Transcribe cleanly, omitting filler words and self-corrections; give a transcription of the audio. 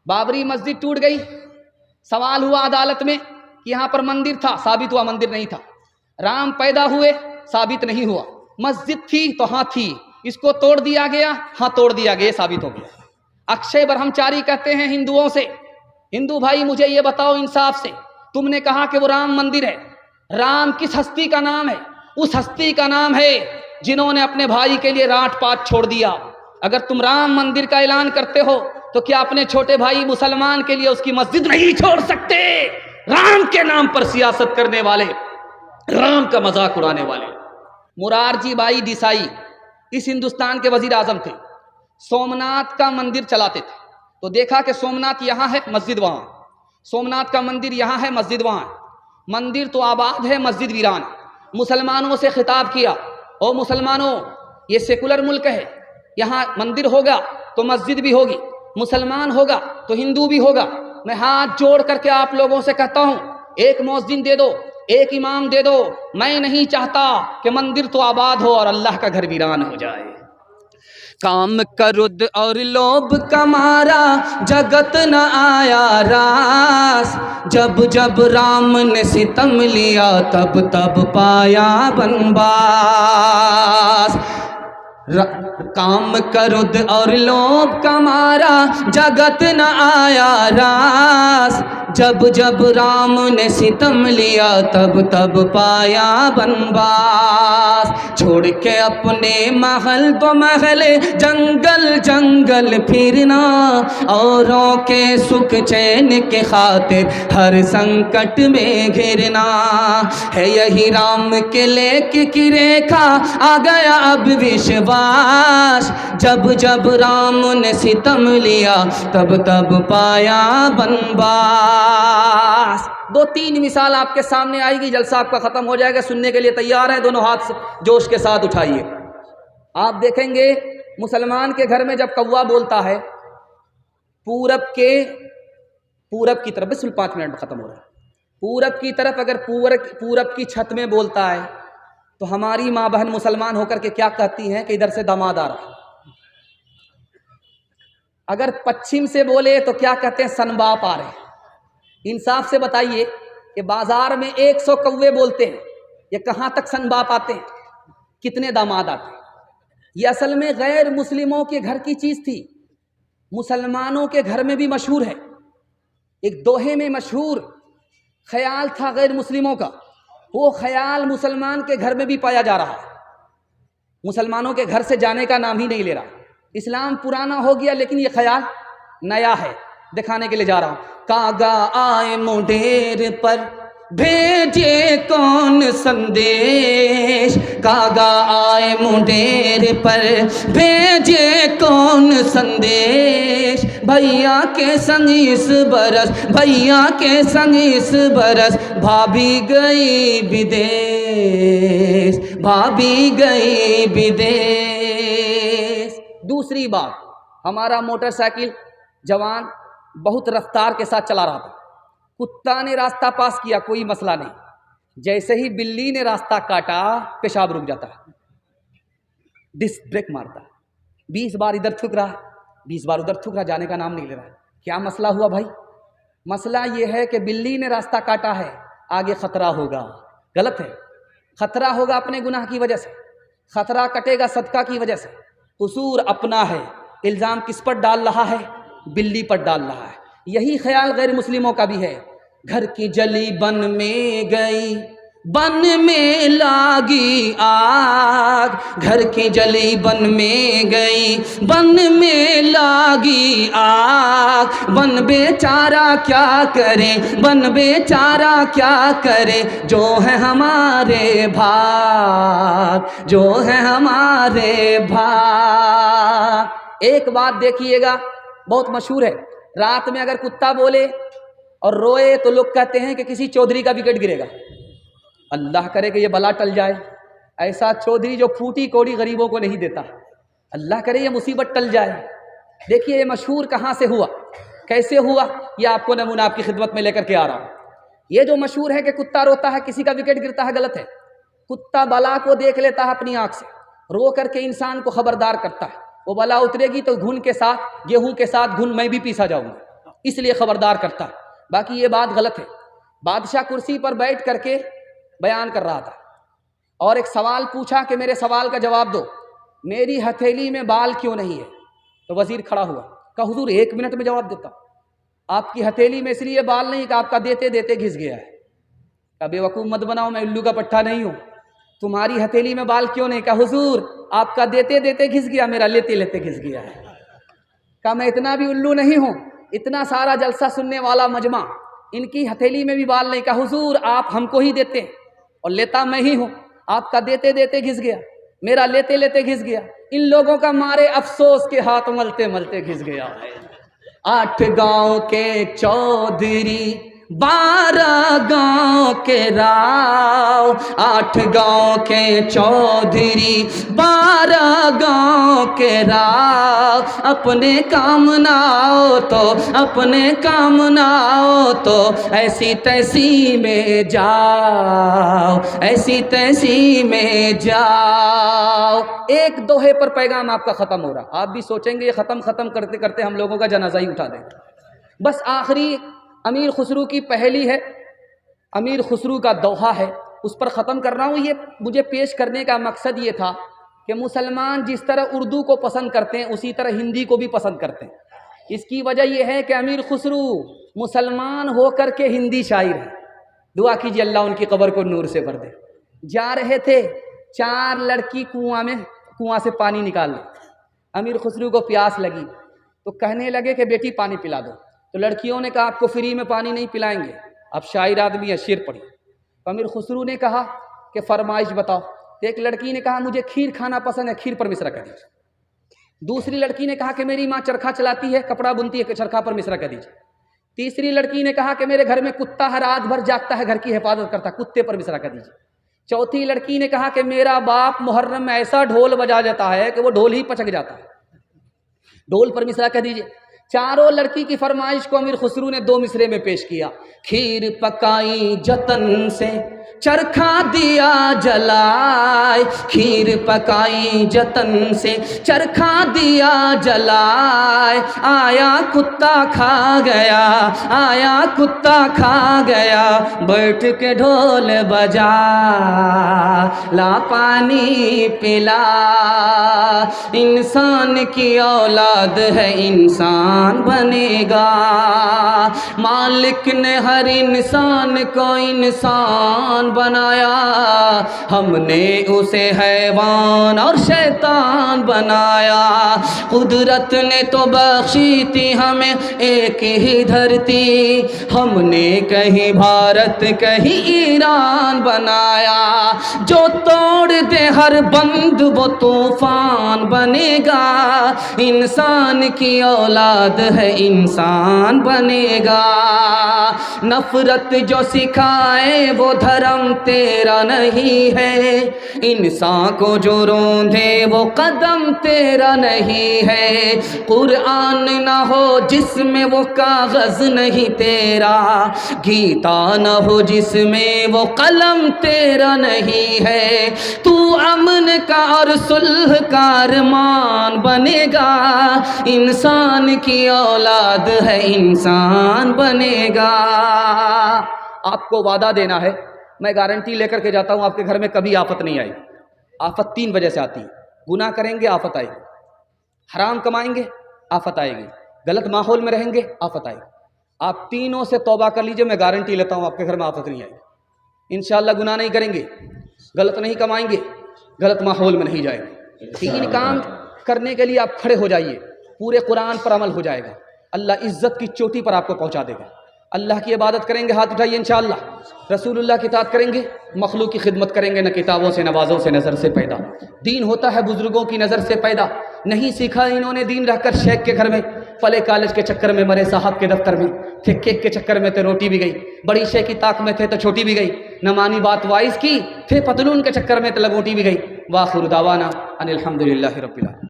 बाबरी मस्जिद टूट गई, सवाल हुआ अदालत में कि यहाँ पर मंदिर था, साबित हुआ मंदिर नहीं था। राम पैदा हुए, साबित नहीं हुआ। मस्जिद थी तो हाँ थी, इसको तोड़ दिया गया, हाँ तोड़ दिया गया, साबित हो गया। अक्षय ब्रह्मचारी कहते हैं हिंदुओं से, हिंदू भाई मुझे ये बताओ इंसाफ से, तुमने कहा कि वो राम मंदिर है, राम किस हस्ती का नाम है? उस हस्ती का नाम है जिन्होंने अपने भाई के लिए राट पाट छोड़ दिया। अगर तुम राम मंदिर का ऐलान करते हो तो क्या अपने छोटे भाई मुसलमान के लिए उसकी मस्जिद नहीं छोड़ सकते? राम के नाम पर सियासत करने वाले, राम का मजाक उड़ाने वाले। मुरारजी भाई देसाई इस हिंदुस्तान के वजीर आजम थे, सोमनाथ का मंदिर चलाते थे। तो देखा कि सोमनाथ यहाँ है, मस्जिद वहाँ, सोमनाथ का मंदिर यहाँ है, मस्जिद वहाँ। मंदिर तो आबाद है, मस्जिद वीरान। मुसलमानों से खिताब किया, ओ मुसलमानों, ये सेकुलर मुल्क है, यहाँ मंदिर होगा तो मस्जिद भी होगी, मुसलमान होगा तो हिंदू भी होगा। मैं हाथ जोड़ करके आप लोगों से कहता हूँ, एक मौज़िन दे दो, एक इमाम दे दो। मैं नहीं चाहता कि मंदिर तो आबाद हो और अल्लाह का घर वीरान हो जाए। काम क्रोध और लोभ का मारा जगत न आया रास, जब जब राम ने सितम लिया तब तब पाया बनवास। काम क्रोध और लोभ का मारा जगत न आया रास, जब जब राम ने सितम लिया तब तब पाया बनवास। छोड़ के अपने महल तो महल, जंगल जंगल फिरना, औरों के सुख चैन के खातिर हर संकट में घिरना। है यही राम के लेख की रेखा, आ गया अब विश्वास, जब जब राम ने सितम लिया तब तब पाया बनवास। दो तीन मिसाल आपके सामने आएगी, जलसा आपका खत्म हो जाएगा। सुनने के लिए तैयार है? दोनों हाथ जोश के साथ उठाइए। आप देखेंगे मुसलमान के घर में जब कौवा बोलता है, पूरब की तरफ, बिल्कुल 5 मिनट में खत्म हो रहा है, पूरब की तरफ अगर पूरब की छत में बोलता है तो हमारी माँ बहन मुसलमान होकर के क्या कहती हैं कि इधर से दामाद आ रहा है। अगर पश्चिम से बोले तो क्या कहते हैं, सनबाप आ रहे हैं। इंसाफ से बताइए कि बाजार में 100 कौवे बोलते हैं, ये कहाँ तक सनबाप आते हैं, कितने दामाद आते हैं? ये असल में गैर मुस्लिमों के घर की चीज़ थी, मुसलमानों के घर में भी मशहूर है। एक दोहे में मशहूर ख्याल था गैर मुस्लिमों का, वो ख्याल मुसलमान के घर में भी पाया जा रहा है। मुसलमानों के घर से जाने का नाम ही नहीं ले रहा। इस्लाम पुराना हो गया लेकिन ये ख्याल नया है, दिखाने के लिए जा रहा हूँ। कागा आए मुंडेर पर भेजे कौन संदेश, कागा आए मुंडेर पर भेजे कौन संदेश, भैया के संग इस बरस, भैया के संग इस बरस, भाभी गई विदेश, भाभी गई विदेश। दूसरी बात, हमारा मोटरसाइकिल जवान बहुत रफ्तार के साथ चला रहा था, कुत्ता ने रास्ता पास किया, कोई मसला नहीं, जैसे ही बिल्ली ने रास्ता काटा पेशाब रुक जाता है, डिस्क ब्रेक मारता है, 20 बार इधर थूक रहा, 20 बार उधर थूक रहा, जाने का नाम नहीं ले रहा। क्या मसला हुआ भाई? मसला यह है कि बिल्ली ने रास्ता काटा है, आगे खतरा होगा। गलत है, खतरा होगा अपने गुनाह की वजह से, खतरा कटेगा सदका की वजह से। कसूर अपना है, इल्ज़ाम किस पर डाल रहा है? बिल्ली पर डाल रहा है। यही ख्याल गैर मुस्लिमों का भी है। घर की जली बन में गई, बन में लागी आग, घर की जली बन में गई, बन में लागी आग, बन बेचारा क्या करे, बन बेचारा क्या करे, जो है हमारे भाग, जो है हमारे भाग। एक बात देखिएगा, बहुत मशहूर है, रात में अगर कुत्ता बोले और रोए तो लोग कहते हैं कि किसी चौधरी का विकेट गिरेगा। अल्लाह करे कि ये बला टल जाए, ऐसा चौधरी जो फूटी कौड़ी गरीबों को नहीं देता, अल्लाह करे ये मुसीबत टल जाए। देखिए ये मशहूर कहाँ से हुआ, कैसे हुआ, ये आपको नमूना आपकी खिदमत में लेकर के आ रहा हूँ। ये जो मशहूर है कि कुत्ता रोता है किसी का विकेट गिरता है, गलत है। कुत्ता बला को देख लेता है अपनी आँख से, रो करके इंसान को खबरदार करता है, वो बला उतरेगी तो घुन के साथ, गेहूं के साथ घुन मैं भी पीसा जाऊंगा। इसलिए खबरदार करता है। बाकी ये बात गलत है। बादशाह कुर्सी पर बैठ करके बयान कर रहा था और एक सवाल पूछा कि मेरे सवाल का जवाब दो, मेरी हथेली में बाल क्यों नहीं है? तो वजीर खड़ा हुआ, कहा हुजूर 1 मिनट में जवाब देता हूँ। आपकी हथेली में इसलिए बाल नहीं कि आपका देते देते घिस गया है। कहा बेवकूफ़ मत बनाओ, मैं उल्लू का पट्टा नहीं हूँ। तुम्हारी हथेली में बाल क्यों नहीं? कहा हुजूर आपका देते देते घिस गया, मेरा लेते लेते घिस गया है। कहा मैं इतना भी उल्लू नहीं हूँ, इतना सारा जलसा सुनने वाला मजमा, इनकी हथेली में भी बाल नहीं। कहा हुजूर आप हमको ही देते हैं और लेता मैं ही हूँ, आपका देते देते घिस गया, मेरा लेते लेते घिस गया, इन लोगों का मारे अफसोस के हाथ मलते मलते घिस गया। 8 गांव के चौधरी 12 गांव के राव, 8 गांव के चौधरी 12 गांव के राव, अपने काम ना हो तो अपने काम ना हो तो ऐसी तैसी में जाओ, ऐसी तैसी में जाओ। एक दोहे पर पैगाम आपका ख़त्म हो रहा। आप भी सोचेंगे ये ख़त्म करते करते हम लोगों का जनाजा ही उठा दें। बस आखिरी अमीर खुसरू की पहली है, अमीर खुसरू का दोहा है, उस पर ख़त्म कर रहा हूँ। ये मुझे पेश करने का मकसद ये था कि मुसलमान जिस तरह उर्दू को पसंद करते हैं उसी तरह हिंदी को भी पसंद करते हैं। इसकी वजह यह है कि अमीर खुसरू मुसलमान होकर के हिंदी शायर है। दुआ कीजिए अल्लाह उनकी कब्र को नूर से भर दे। जा रहे थे 4 लड़की कुआं से पानी निकाल ले। अमीर खुसरू को प्यास लगी तो कहने लगे कि बेटी पानी पिला दो। तो लड़कियों ने कहा आपको फ्री में पानी नहीं पिलाएंगे, अब शायर आदमी है, शेर पढ़िए। तो अमीर खुसरू ने कहा कि फरमाइश बताओ। तो एक लड़की ने कहा मुझे खीर खाना पसंद है, खीर पर मिश्रा कर दीजिए। दूसरी लड़की ने कहा कि मेरी माँ चरखा चलाती है, कपड़ा बुनती है, चरखा पर मिश्रा कर दीजिए। तीसरी लड़की ने कहा कि मेरे घर में कुत्ता है, रात भर जागता है, घर की हिफाजत करता, कुत्ते पर मिश्रा कर दीजिए। चौथी लड़की ने कहा कि मेरा बाप मुहर्रम में ऐसा ढोल बजा जाता है कि वो ढोल ही पचक जाता है, ढोल पर मिश्रा कर दीजिए। चारों लड़की की फरमाइश को अमीर खुसरू ने 2 मिसरे में पेश किया। खीर पकाई जतन से चरखा दिया जलाए, खीर पकाई जतन से चरखा दिया जलाए, आया कुत्ता खा गया, आया कुत्ता खा गया, बैठ के ढोल बजा ला पानी पिला। इंसान की औलाद है इंसान बनेगा, मालिक ने हर इंसान को इंसान बनाया, हमने उसे हैवान और शैतान बनाया। कुदरत ने तो बख्शी थी हमें एक ही धरती, हमने कहीं भारत कहीं ईरान बनाया। जो तोड़ दे हर बंद वो तूफान बनेगा, इंसान की औलाद है इंसान बनेगा। नफरत जो सिखाए वो धर्म तेरा नहीं है, इंसान को जो रोंदे वो कदम तेरा नहीं है। कुरान ना हो जिसमें वो कागज नहीं तेरा, गीता ना हो जिसमें वो कलम तेरा नहीं है। तू अमन का और सुलह का अरमान बनेगा, इंसान की औलाद है इंसान बनेगा। आपको वादा देना है, मैं गारंटी लेकर के जाता हूँ आपके घर में कभी आफत नहीं आएगी। आफत 3 वजह से आती है। गुनाह करेंगे आफत आएगी, हराम कमाएंगे आफत आएगी, गलत माहौल में रहेंगे आफत आएगी। आप तीनों से तौबा कर लीजिए, मैं गारंटी लेता हूँ आपके घर में आफत नहीं आएगी। इंशाअल्लाह गुनाह नहीं करेंगे, गलत नहीं कमाएंगे, गलत माहौल में नहीं जाएंगे। 3 काम करने के लिए आप खड़े हो जाइए, पूरे कुरान पर अमल हो जाएगा, अल्लाह इज्जत की चोटी पर आपको पहुँचा देगा। अल्लाह की इबादत करेंगे, हाथ उठाइए इंशाअल्लाह, रसूलुल्लाह की इताअत करेंगे, मखलूक की खिदमत करेंगे, न किताबों से नवाज़ों से नज़र से पैदा। दीन होता है बुजुर्गों की नज़र से पैदा, नहीं सीखा इन्होंने दीन रहकर शेख के घर में, फले कॉलेज के चक्कर में मरे साहब के दफ्तर में, थे केक के चक्कर में तो रोटी भी गई, बड़ी शेख की ताक में थे तो छोटी भी गई, न मानी बात वाइस की, थे पतलून के चक्कर में तो लगोटी भी गई। वाखिर दावाना अनिल हम्दुलिल्लाहि रब्बिल आलमीन।